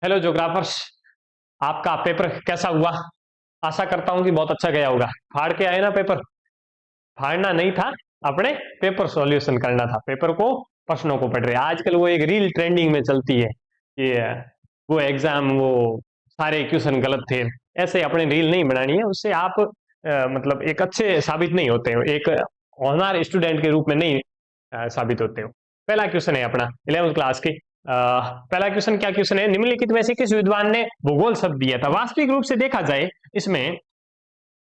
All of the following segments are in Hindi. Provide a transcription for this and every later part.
हेलो ज्योग्राफर्स। आपका पेपर कैसा हुआ? आशा करता हूं कि बहुत अच्छा गया होगा। फाड़ के आए ना पेपर? फाड़ना नहीं था, अपने पेपर सॉल्यूशन करना था। पेपर को, प्रश्नों को पढ़ रहे। आजकल वो एक रील ट्रेंडिंग में चलती है कि वो एग्जाम, वो सारे क्वेश्चन गलत थे। ऐसे अपने रील नहीं बनानी है, उससे आप मतलब एक अच्छे साबित नहीं होते हो, एक होनहार स्टूडेंट के रूप में नहीं साबित होते हो। पहला क्वेश्चन है अपना 11वीं क्लास की। पहला क्वेश्चन क्या क्वेश्चन है? निम्नलिखित में से किस विद्वान ने भूगोल शब्द दिया था? वास्तविक रूप से देखा जाए, इसमें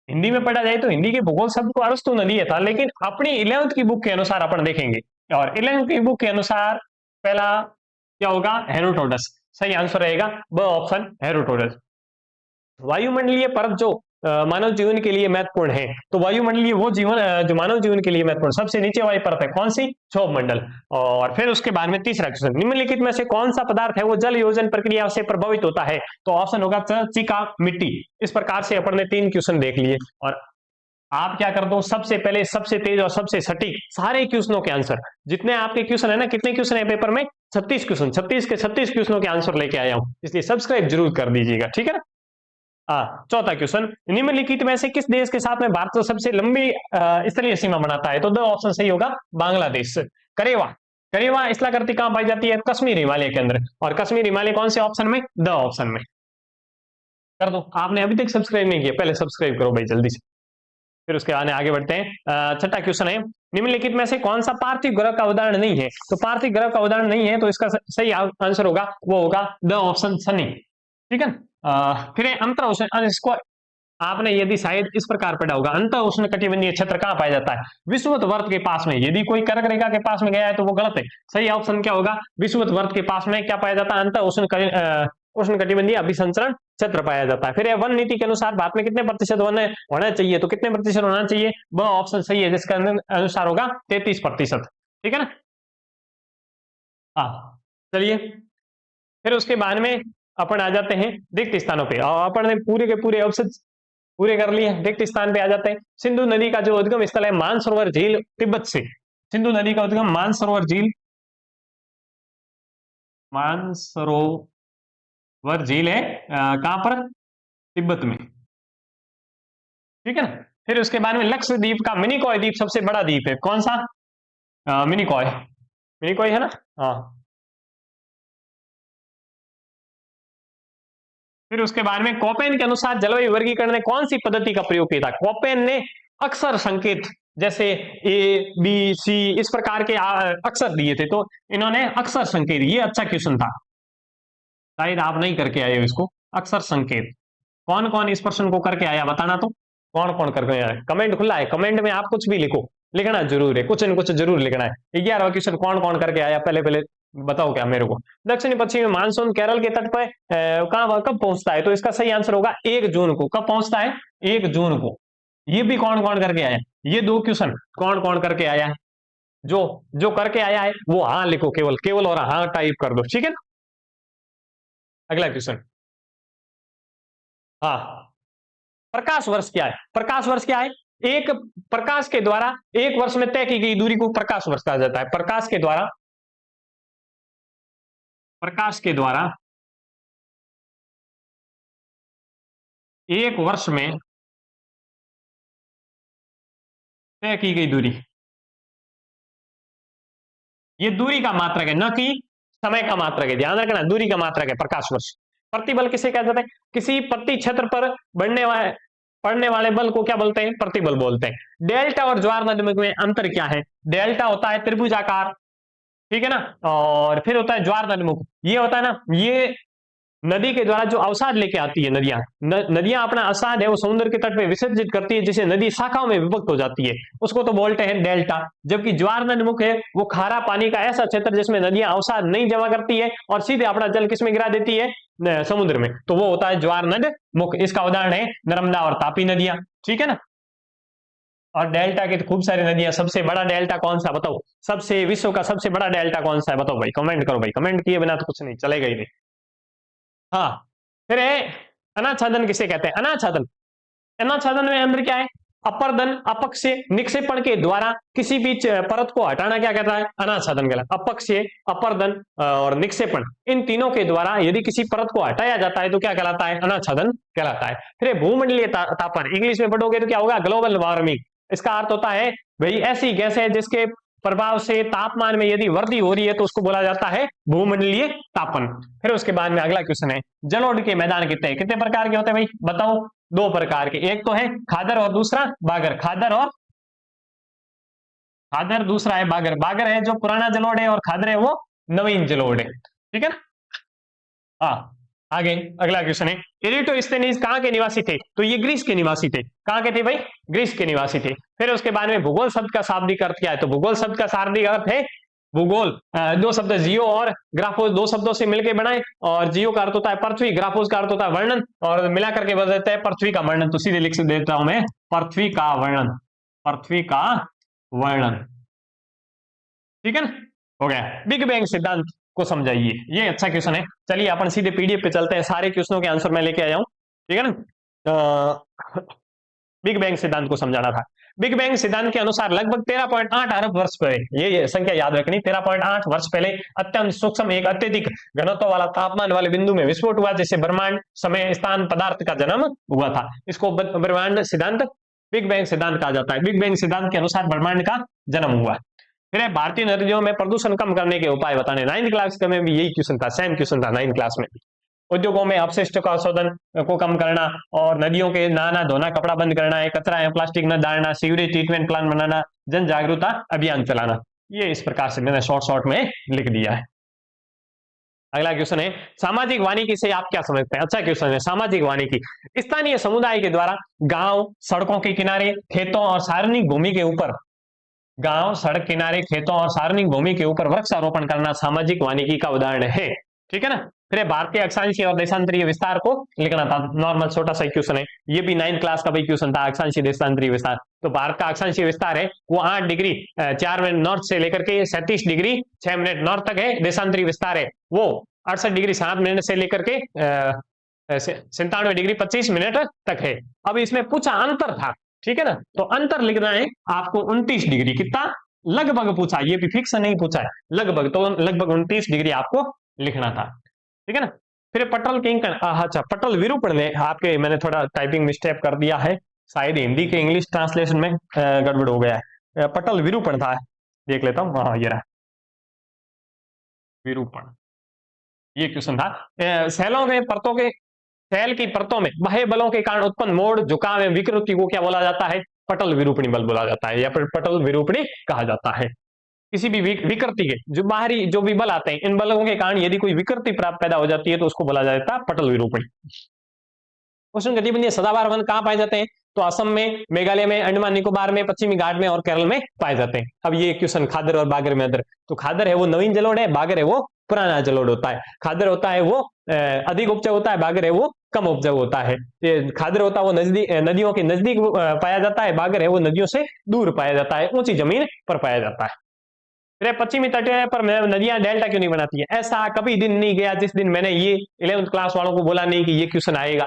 हिंदी में पढ़ा जाए तो हिंदी के भूगोल शब्द को अरस्तु ने दिया था, लेकिन अपनी 11वीं की बुक के अनुसार अपन देखेंगे। और 11वीं की बुक के अनुसार पहला क्या होगा? हेरोडोटस। सही आंसर रहेगा ब ऑप्शन, हेरोडोटस। वायुमंडलीय परत जो मानव जीवन के लिए महत्वपूर्ण है, तो वायुमंडलीय वो जीवन जो मानव जीवन के लिए महत्वपूर्ण सबसे नीचे वाली परत है कौन सी? क्षोभ मंडल। और फिर उसके बाद में तीसरा क्वेश्चन, निम्नलिखित में से कौन सा पदार्थ है वो जल योजन प्रक्रिया से प्रभावित होता है? तो ऑप्शन होगा चिका, मिट्टी। इस प्रकार से अपन ने 3 क्वेश्चन देख लिए। और आप क्या कर दो, सबसे पहले सबसे तेज और सबसे सटीक सारे क्वेश्चनों के आंसर, जितने आपके क्वेश्चन है ना, कितने क्वेश्चन है पेपर में? 36 क्वेश्चन, 36 के 36 क्वेश्चनों के आंसर लेके आया हूं, इसलिए सब्सक्राइब जरूर कर दीजिएगा, ठीक है ना। चौथा क्वेश्चन, निम्नलिखित में से किस देश के साथ में भारत सबसे लंबी स्थलीय सीमा बनाता है? तो दो ऑप्शन सही होगा, बांग्लादेश। करेवा। करेवा स्थलाकृति कहां पाई जाती है? कश्मीर हिमालय के अंदर। और कश्मीर हिमालय कौन से ऑप्शन में? द ऑप्शन में। कर दो, आपने अभी तक सब्सक्राइब नहीं किया, पहले सब्सक्राइब करो भाई जल्दी से। फिर उसके बाद आगे बढ़ते हैं। छठा क्वेश्चन है, निम्नलिखित में से कौन सा पार्थिव ग्रह का उदाहरण नहीं है? तो पार्थिव ग्रह का उदाहरण नहीं है, तो इसका सही आंसर होगा, वो होगा द ऑप्शन, शनि। ठीक है। फिर अंतर उष्ण, इसको आपने यदि शायद इस प्रकार पढ़ा होगा, अंतर उष्ण कटिबंधीय क्षेत्र कहां पाया जाता है? विषुवत वर्त के पास में। यदि कोई कर्क रेखा के पास में गया है तो वो गलत है। सही ऑप्शन क्या होगा? विषुवत वर्त के पास में क्या पाया जाता है? अंतर उष्ण कटिबंधीय अभिसंचरण क्षेत्र पाया जाता है। फिर वन नीति के अनुसार भारत में कितने प्रतिशत वन होना चाहिए? तो कितने प्रतिशत होना चाहिए? वह ऑप्शन सही है, जिसका अनुसार होगा 33%। ठीक है ना। हाँ, चलिए फिर उसके बाद में अपन आ जाते हैं रिक्त स्थानों पे, और अपन ने पूरे के पूरे ऑप्शन पूरे कर लिए। रिक्त स्थान पे आ जाते हैं। सिंधु नदी का जो उद्गम स्थल है मानसरोवर झील, तिब्बत से। सिंधु नदी का उद्गम मानसरोवर झील, मानसरोवर झील है कहां पर? तिब्बत में। ठीक है ना। फिर उसके बाद में लक्षद्वीप का मिनिकॉय द्वीप सबसे बड़ा द्वीप है, कौन सा? मिनिकॉय। मिनिकॉय है ना। हाँ। फिर उसके बाद में कोपेन के अनुसार जलवायु वर्गीकरण ने कौन सी पद्धति का प्रयोग किया था? कोपेन ने अक्षर संकेत, जैसे ए बी सी इस प्रकार के अक्षर दिए थे, तो इन्होंने अक्षर संकेत, ये अच्छा क्वेश्चन था, शायद आप नहीं करके आए हो इसको। अक्षर संकेत कौन कौन इस प्रश्न को करके आया, बताना तो। कौन कौन करके आया? कमेंट खुला है, कमेंट में आप कुछ भी लिखो, लिखना जरूर है, कुछ न कुछ जरूर लिखना है। 11वां क्वेश्चन कौन कौन करके आया, पहले पहले बताओ क्या मेरे को। दक्षिणी पश्चिमी मानसून केरल के तट पर कहां कब पहुंचता है? तो इसका सही आंसर होगा 1 जून को। कब पहुंचता है? 1 जून को। ये भी कौन कौन करके आया? ये 2 क्वेश्चन कौन कौन करके आया है? जो जो करके आया है वो हाँ लिखो, केवल केवल और हाँ टाइप कर दो, ठीक है ना। अगला क्वेश्चन। हाँ, प्रकाश वर्ष क्या है? प्रकाश वर्ष क्या है? एक प्रकाश के द्वारा एक वर्ष में तय की गई दूरी को प्रकाश वर्ष कहा जाता है। प्रकाश के द्वारा एक वर्ष में तय की गई दूरी, ये दूरी का मात्रक है, न कि समय का मात्रक है। ध्यान रखना, दूरी का मात्रक है प्रकाश वर्ष। प्रतिबल किसे कहा जाता है? किसी प्रति क्षेत्र पर बढ़ने वाले पड़ने वाले बल को क्या बोलते हैं? प्रतिबल बोलते हैं। डेल्टा और ज्वार नदीमुख में अंतर क्या है? डेल्टा होता है त्रिभुजाकार, ठीक है ना। और फिर होता है ज्वार नदीमुख, ये होता है ना, ये नदी के द्वारा जो अवसाद लेके आती है नदियां, नदियां अपना अवसाद है वो समुद्र के तट पे विसर्जित करती है, जिसे नदी शाखाओं में विभक्त हो जाती है, उसको तो बोलते हैं डेल्टा। जबकि ज्वार नदीमुख है वो खारा पानी का ऐसा क्षेत्र जिसमें नदियां अवसाद नहीं जमा करती है और सीधे अपना जल किसमें गिरा देती है? समुद्र में, तो वो होता है ज्वार नदमुख। इसका उदाहरण है नर्मदा और तापी नदियां, ठीक है ना। और डेल्टा की तो खूब सारी नदियां, सबसे बड़ा डेल्टा कौन सा बताओ? सबसे विश्व का सबसे बड़ा डेल्टा कौन सा है बताओ भाई, कमेंट करो भाई, कमेंट किए बिना तो कुछ नहीं चलेगा ही नहीं। हाँ, फिर अनाच्छादन किसे कहते हैं? अनाच्छादन, अनाच्छादन में अंदर क्या है? अपर्दन अपक्षय निक्षेपण के द्वारा किसी भी परत को हटाना क्या कहता है? अनाच्छादन कहलाता है। अपक्षय, अपर्दन और निक्षेपण, इन तीनों के द्वारा यदि किसी परत को हटाया जाता है तो क्या कहलाता है? अनाच्छादन कहलाता है। फिर भूमंडलीय तापमान, इंग्लिश में पढ़ोगे तो क्या होगा? Global warming. इसका अर्थ होता है भाई ऐसी गैस है जिसके प्रभाव से तापमान में यदि वृद्धि हो रही है तो उसको बोला जाता है भूमंडलीय तापन। फिर उसके बाद में अगला क्वेश्चन है, जलोढ़ के मैदान कितने प्रकार के होते हैं भाई? बताओ। दो प्रकार के, एक तो है खादर और दूसरा बागर। खादर, दूसरा है बागर। बागर है जो पुराना जलोढ़ है और खादर है वो नवीन जलोढ़ है। ठीक है ना? हाँ, आगे अगला क्वेश्चन है, इरिटोस्थेनीज कहाँ के निवासी थे? तो ये ग्रीस के निवासी थे। कहाँ के थे भाई? ग्रीस के निवासी थे। फिर उसके बाद में भूगोल शब्द का शाब्दिक अर्थ क्या है? तो भूगोल शब्द का शाब्दिक अर्थ है भूगोल। दो शब्द जियो और ग्राफोस, दो शब्दों से मिलकर बनाए, और जियो का अर्थ होता है पृथ्वी, ग्राफोस का अर्थ होता है वर्णन, और मिलाकर के बदल देता है पृथ्वी का वर्णन। तो सीधे लिख देता हूं मैं पृथ्वी का वर्णन, पृथ्वी का वर्णन। ठीक है ना? हो गया। बिग बैंग सिद्धांत को समझाइए, ये अच्छा क्वेश्चन है। चलिए अपन सीधे पीडीएफ पे चलते हैं, सारे क्वेश्चनों के आंसर मैं लेके आया हूं। ठीक है ना? बिग बैंग सिद्धांत को समझाना था। बिग बैंग सिद्धांत के अनुसार लगभग 13.8 अरब वर्ष पहले, ये संख्या याद रखनी, 13.8 वर्ष पहले अत्यंत सूक्ष्म एक अत्यधिक घनत्व वाला तापमान वाले बिंदु में विस्फोट हुआ, जिससे ब्रह्मांड, समय, स्थान, पदार्थ का जन्म हुआ था। इसको ब्रह्मांड सिद्धांत, बिग बैंग सिद्धांत कहा जाता है। बिग बैंग सिद्धांत के अनुसार ब्रह्मांड का जन्म हुआ। फिर भारतीय नदियों में प्रदूषण कम करने के उपाय बताने। 9th क्लास में भी यही क्वेश्चन था, सेम क्वेश्चन था 9th क्लास में। उद्योगों में अपशिष्ट का शोधन को कम करना, और नदियों के नहाना धोना, कपड़ा बंद करना है, कचरा या प्लास्टिक न डालना, सीवरेज ट्रीटमेंट प्लान बनाना, जन जागरूकता अभियान चलाना। ये इस प्रकार से मैंने शॉर्ट में लिख दिया है। अगला क्वेश्चन है, सामाजिक वानिकी से आप क्या समझते हैं? अच्छा क्वेश्चन है, सामाजिक वानिकी स्थानीय समुदाय के द्वारा गांव, सड़कों के किनारे, खेतों और सार्वजनिक भूमि के ऊपर, गांव, सड़क किनारे, खेतों और सार्वजनिक भूमि के ऊपर वृक्षारोपण करना सामाजिक वानिकी का उदाहरण है। ठीक है ना? फिर भारतीय अक्षांशीय और देशांतरीय विस्तार को लिखना था। नॉर्मल छोटा सा क्वेश्चन है, ये भी 9th क्लास का भी क्वेश्चन था, अक्षांशीय देशांतरीय विस्तार। तो भारत का अक्षांशीय विस्तार है वो 8 डिग्री 4 मिनट नॉर्थ से लेकर के 37 डिग्री 6 मिनट नॉर्थ तक है। देशांतरीय विस्तार है वो 68 डिग्री 7 मिनट से लेकर के 97 डिग्री 25 मिनट तक है। अब इसमें पूछा अंतर था, ठीक है ना? तो अंतर लिखना है आपको 29 डिग्री, कितना? लगभग पूछा, ये भी फिक्स नहीं पूछा है, लगभग। तो लगभग 29 डिग्री आपको लिखना था। ठीक है ना? फिर पटल किंग, अच्छा पटल विरूपण ने आपके, मैंने थोड़ा टाइपिंग मिस्टेक कर दिया है, शायद हिंदी के इंग्लिश ट्रांसलेशन में गड़बड़ हो गया है। पटल विरूपण था, देख लेता हूँ। हाँ, ये रहा विरूपण, ये क्वेश्चन था। सेलों के परतों के, सेल की परतों में बाह्य बलों के कारण उत्पन्न मोड़, झुकाव एवं विकृति को क्या बोला जाता है? पटल विरूपणी बल बोला जाता है, या फिर पटल विरूपणी कहा जाता है। किसी भी विकृति के जो बाहरी जो भी बल आते हैं, इन बलों के कारण यदि कोई विकृति प्राप्त पैदा हो जाती है तो उसको बोला जाता है पटल विरूपणी। उष्णकटिबंधीय सदाबहार वन कहाँ पाए जाते हैं? तो असम में, मेघालय में, अंडमान निकोबार में, पश्चिमी घाट में और केरल में पाए जाते हैं। अब ये क्वेश्चन खादर और बागर में अंतर, तो खादर है वो नवीन जलोढ़ है, बागर है वो पुराना जलोढ़ होता है। खादर होता है वो अधिक उपजाऊ होता है, बागर है वो कम उपजाऊ होता है। खादर होता है वो नजदीक, नदियों के नजदीक पाया जाता है, बागर है वो नदियों से दूर पाया जाता है, ऊंची जमीन पर पाया जाता है। फिर पश्चिमी तट पर नदियां डेल्टा क्यों नहीं बनाती है? ऐसा कभी दिन नहीं गया जिस दिन मैंने ये 11th क्लास वालों को बोला नहीं कि ये क्वेश्चन आएगा।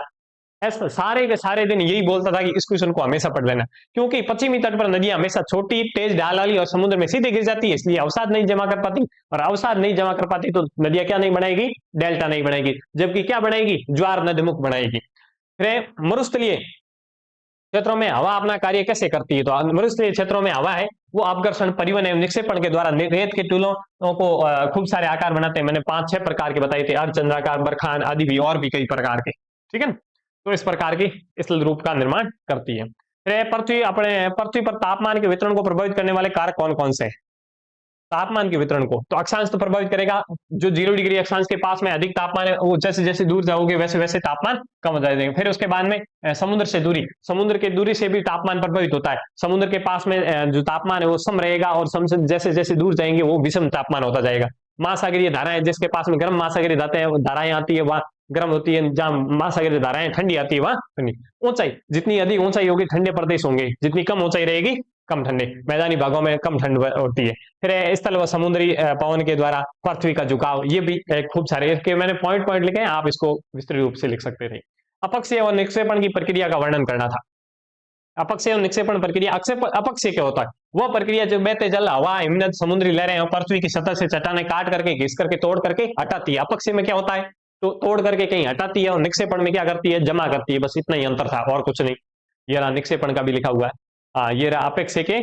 ऐसा सारे के सारे दिन यही बोलता था कि इस क्वेश्चन को हमेशा पढ़ लेना, क्योंकि पश्चिमी तट पर नदियां हमेशा छोटी, तेज ढाल वाली और समुद्र में सीधे गिर जाती है, इसलिए अवसाद नहीं जमा कर पाती, और अवसाद नहीं जमा कर पाती तो नदियां क्या नहीं बनाएगी? डेल्टा नहीं बनाएगी, जबकि क्या बनाएगी? ज्वार नदमुख बनाएगी। फिर मरुस्थलीय क्षेत्रों में हवा अपना कार्य कैसे करती है? तो मरुस्थलीय क्षेत्रों में हवा है वो अपघर्षण, परिवहन एवं निक्षेपण के द्वारा रेत के टुलों को खूब सारे आकार बनाते हैं। मैंने 5-6 प्रकार के बताए थे, अर्धचंद्राकार, बरखान आदि भी, और भी कई प्रकार के। ठीक है ना? तो इस प्रकार की इस रूप का निर्माण करती है। फिर पृथ्वी पर तापमान के वितरण को प्रभावित करने वाले कारक कौन कौन से हैं? तापमान के वितरण को तो अक्षांश तो प्रभावित करेगा, जो 0 डिग्री अक्षांश के पास में अधिक तापमान है वो जैसे जैसे दूर जाओगे वैसे वैसे तापमान कम हो जाएगा। फिर उसके बाद में समुद्र से दूरी, समुद्र के दूरी से भी तापमान प्रभावित होता है। समुद्र के पास में जो तापमान है वो सम रहेगा, और सम से जैसे जैसे दूर जाएंगे वो विषम तापमान होता जाएगा। महासागरीय धाराएं, जिसके पास में गर्म महासागरीय धाराएं आती है वहां गर्म होती है, जहां महासागरीय धाराएं ठंडी आती है वहां ठंडी। ऊंचाई, जितनी अधिक ऊंचाई होगी ठंडे प्रदेश होंगे, जितनी कम ऊंचाई रहेगी कम ठंडे, मैदानी भागों में कम ठंड होती है। फिर स्थल व समुद्री पवन के द्वारा पृथ्वी का झुकाव, ये भी खूब सारे, इसके मैंने पॉइंट लिखे हैं, आप इसको विस्तृत रूप से लिख सकते थे। अपक्षय और निक्षेपण की प्रक्रिया का वर्णन करना था। अपक्षय और निक्षेपण प्रक्रिया। अपक्षय क्या होता है? वह प्रक्रिया जो बहते जल, हवा, हिमनद, समुद्री लहरें और पृथ्वी की सतह से चट्टाने काट करके, घिस करके, तोड़ करके हटाती है। अपक्षय में क्या होता है? तो तोड़ करके कहीं हटाती है, और निक्षेपण में क्या करती है? जमा करती है। बस इतना ही अंतर था और कुछ नहीं। ये रहा निक्षेपण का भी लिखा हुआ है। ये रहा अपेक्षय के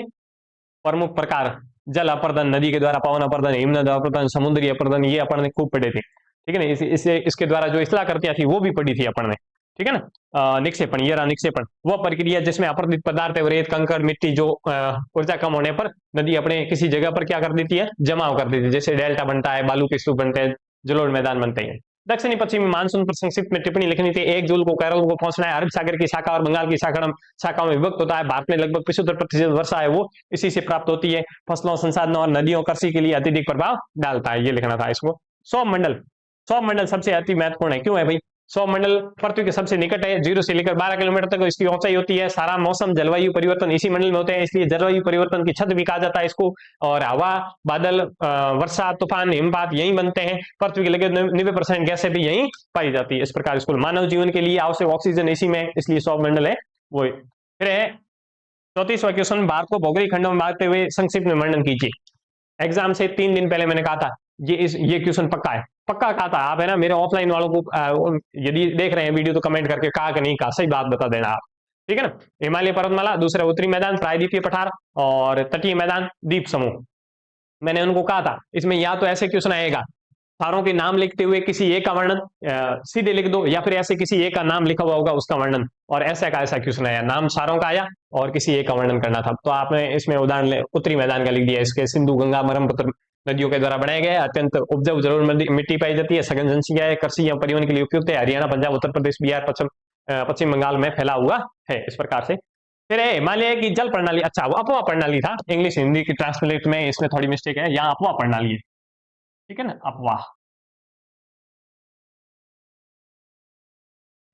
प्रमुख प्रकार। जल अपर्दन, नदी के द्वारा पवन अपर्दन, हिमनद अपर्दन, समुद्री अपर्दन, ये अपन ने खूब पढ़े थे। ठीक है ना? इसे इसके द्वारा जो इसला करती थी वो भी पढ़ी थी अपन ने। ठीक है ना? निक्षेपण, ये रहा निक्षेपण, वह प्रक्रिया जिसमें अपरदित पदार्थ, रेत, कंकड़, मिट्टी जो ऊर्जा कम होने पर नदी अपने किसी जगह पर क्या कर देती है? जमाव कर देती है। जैसे डेल्टा बनता है, बालू के स्तूप बनते हैं, जलोढ़ मैदान बनते हैं। दक्षिणी पश्चिमी मानसून पर संक्षिप्त में टिप्पणी लिखनी थी। 1 जून को केरल को पहुंचना है। अरब सागर की शाखा और बंगाल की शाखाओं में विभक्त होता है। भारत में लगभग 75% वर्षा है वो इसी से प्राप्त होती है। फसलों, संसाधनों और नदियों, कृषि के लिए अत्यधिक प्रभाव डालता है। ये लिखना था इसको। सौर मंडल, सौर मंडल सबसे अति महत्वपूर्ण है। क्यों है भाई? सौर मंडल पृथ्वी के सबसे निकट है। 0 से लेकर 12 किलोमीटर तक इसकी ऊंचाई होती है। सारा मौसम, जलवायु परिवर्तन इसी मंडल में होते हैं, इसलिए जलवायु परिवर्तन की छत भी कहा जाता है इसको। और हवा, बादल, वर्षा, तूफान, हिमपात यहीं बनते हैं। पृथ्वी के लगभग 90% गैसें भी यहीं पाई जाती है। इस प्रकार इसको मानव जीवन के लिए आवश्यक ऑक्सीजन इसी में, इसलिए सौर मंडल है वो। फिर है 34वां क्वेश्चन, भारत को भौगोलिक खंडों में बांटते हुए संक्षिप्त में वर्णन कीजिए। एग्जाम से 3 दिन पहले मैंने कहा था ये क्वेश्चन पक्का है, पक्का कहा था। आप है ना मेरे ऑफलाइन वालों को यदि देख रहे हैं वीडियो तो कमेंट करके कहा कि नहीं कहा, सही बात बता देना आप। ठीक है ना? हिमालय पर्वतमाला, दूसरा उत्तरी मैदान, प्रायद्वीपीय पठार, और तटीय मैदान, द्वीप समूह। मैंने उनको कहा था इसमें या तो ऐसे क्वेश्चन आएगा, सारों के नाम लिखते हुए किसी एक का वर्णन सीधे लिख दो, या फिर ऐसे किसी एक का नाम लिखा हुआ होगा उसका वर्णन। और ऐसा का ऐसा क्वेश्चन आया, नाम सारों का आया और किसी एक का वर्णन करना था। तो आपने इसमें उदाहरण उत्तरी मैदान का लिख दिया। इसके सिंधु, गंगा, ब्रह्मपुत्र नदियों के द्वारा बनाए गए, अत्यंत उपजाऊ जरूर मिट्टी पाई जाती है, सघन जनसंख्या है, कृषि या परिवहन के लिए उपयुक्त है, हरियाणा, पंजाब, उत्तर प्रदेश, बिहार, पश्चिम बंगाल में फैला हुआ है। इस प्रकार से फिर है हिमालय की जल प्रणाली। अच्छा, वो अपवा प्रणाली था, इंग्लिश हिंदी की ट्रांसलेट में इसमें थोड़ी मिस्टेक है, यहाँ अपवा प्रणाली है। ठीक है ना? अपवा।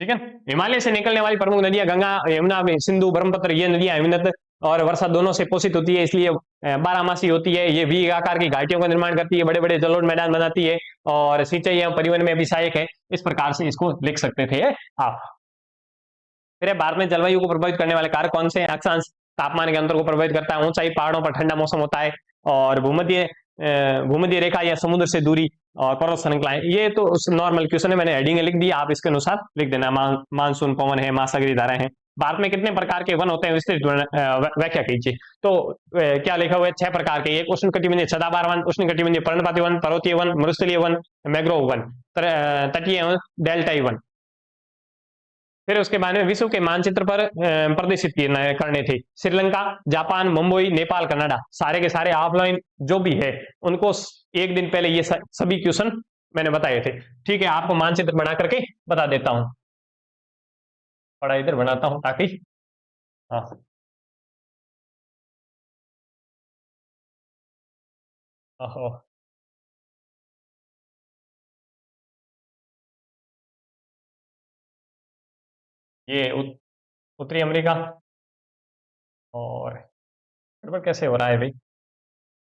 ठीक है। हिमालय से निकलने वाली प्रमुख नदियां गंगा, यमुना, सिंधु, ब्रह्मपुत्र, ये नदियां हिमनद और वर्षा दोनों से पोषित होती है, इसलिए बारहमासी होती है। ये वी आकार की घाटियों का निर्माण करती है, बड़े बड़े जलोढ़ मैदान बनाती है, और सिंचाई एवं परिवहन में भी सहायक है। इस प्रकार से इसको लिख सकते थे आप। फिर भारत में जलवायु को प्रभावित करने वाले कारक कौन से हैं? अक्षांश तापमान के अंतर को प्रभावित करता है, ऊंचाई, पहाड़ों पर ठंडा मौसम होता है, और भूमध्य रेखा या समुद्र से दूरी, और पर्वत श्रृंखलाएं। ये तो नॉर्मल क्वेश्चन है, मैंने हेडिंग लिख दी, आप इसके अनुसार लिख देना। मानसून, पवन है, महासागरीय धाराएं हैं। भारत में कितने प्रकार के वन होते हैं? विस्तृत व्याख्या कीजिए। तो क्या लिखा हुआ है? 6 प्रकार के। एक उष्ण कटिबंधीय सदाबहार वन, उष्ण कटिबंधीय पर्णपाती वन, पर्वतीय वन, मरुस्थलीय वन, मैंग्रोव वन, तटीय वन, डेल्टाई वन। फिर उसके बाद में विश्व के मानचित्र पर प्रदर्शित करने थे। श्रीलंका, जापान, मुंबई, नेपाल, कनाडा, सारे के सारे ऑफलाइन जो भी है उनको एक दिन पहले ये सभी क्वेश्चन मैंने बताए थे। ठीक है, आपको मानचित्र बना करके बता देता हूं, थोड़ा इधर बनाता हूं ताकि हाँ ओहो, ये उत्तरी अमेरिका। और गड़बड़ कैसे हो रहा है भाई?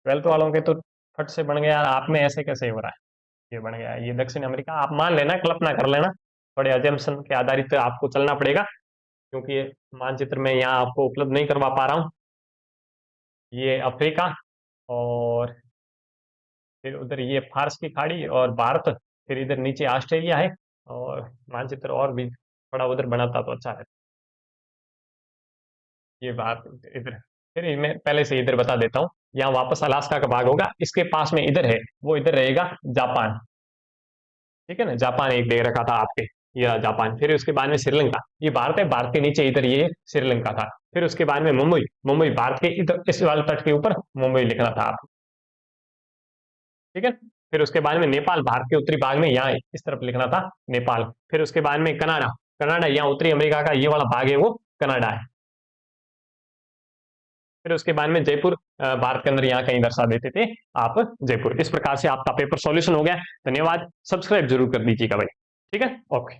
12th वालों के तो फट से बन गया, आप में ऐसे कैसे हो रहा है? ये बन गया, ये दक्षिण अमेरिका। आप मान लेना, कल्पना कर लेना, थोड़े अजम्पशन के आधारित आपको चलना पड़ेगा, क्योंकि ये मानचित्र में यहाँ आपको उपलब्ध नहीं करवा पा रहा हूँ। ये अफ्रीका, और फिर उधर ये फारस की खाड़ी और भारत, फिर इधर नीचे ऑस्ट्रेलिया है। और मानचित्र और भी थोड़ा उधर बनाता तो अच्छा है। ये बात इधर, फिर मैं पहले से इधर बता देता हूँ। यहाँ वापस अलास्का का भाग होगा, इसके पास में इधर है, वो इधर रहेगा जापान। ठीक है ना? जापान एक दे रखा था आपके, ये जापान। फिर उसके बाद में श्रीलंका, ये भारत है, भारत के नीचे इधर ये श्रीलंका था। फिर उसके बाद में मुंबई, मुंबई भारत के इधर इस वाले तट के ऊपर मुंबई लिखना था आप। ठीक है। फिर उसके बाद में नेपाल, भारत के उत्तरी भाग में, यहाँ इस तरफ लिखना था नेपाल। फिर उसके बाद में कनाडा, कनाडा यहाँ उत्तरी अमेरिका का ये वाला भाग है, वो कनाडा है। फिर उसके बाद में जयपुर, भारत के अंदर यहाँ कहीं दर्शा देते थे आप जयपुर। इस प्रकार से आपका पेपर सॉल्यूशन हो गया। धन्यवाद, सब्सक्राइब जरूर कर दीजिएगा भाई। ठीक है, ओके।